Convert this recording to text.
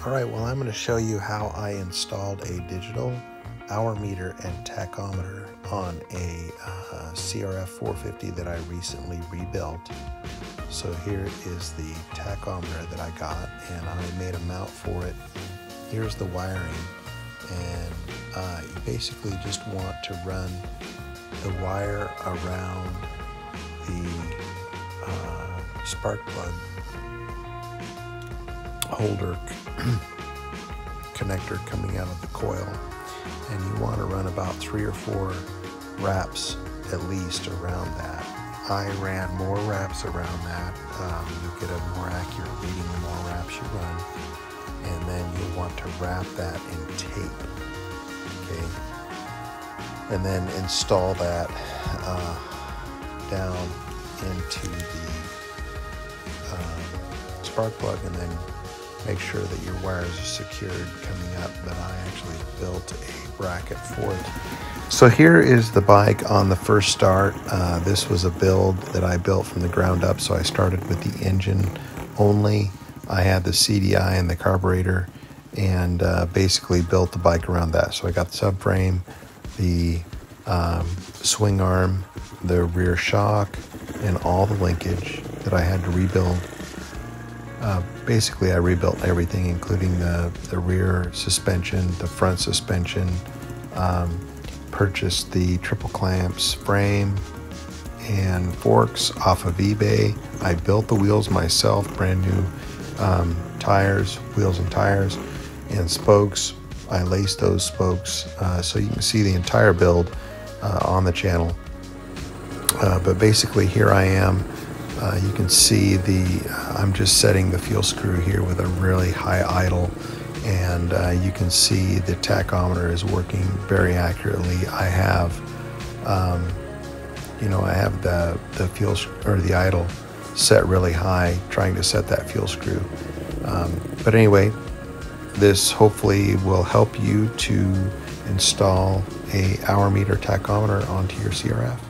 Alright, well I'm going to show you how I installed a digital hour meter and tachometer on a CRF450 that I recently rebuilt. So here is the tachometer that I got, and I made a mount for it. Here's the wiring, and you basically just want to run the wire around the spark plug holder connector coming out of the coil, and you want to run about 3 or 4 wraps at least around that. I ran more wraps around that. You get a more accurate reading the more wraps you run, and then you'll want to wrap that in tape, okay, and then install that down into the spark plug, and then make sure that your wires are secured coming up. But I actually built a bracket for it. So here is the bike on the first start. This was a build that I built from the ground up, so I started with the engine only. I had the CDI and the carburetor, and basically built the bike around that. So I got the subframe, the swing arm, the rear shock, and all the linkage that I had to rebuild. Basically I rebuilt everything, including the rear suspension, the front suspension, purchased the triple clamps, frame, and forks off of eBay. I built the wheels myself, brand new tires, wheels and tires, and spokes. I laced those spokes, so you can see the entire build on the channel. But basically here I am. You can see I'm just setting the fuel screw here with a really high idle, and you can see the tachometer is working very accurately. I have, I have the fuel or the idle set really high, trying to set that fuel screw. But anyway, this hopefully will help you to install a hour meter tachometer onto your CRF.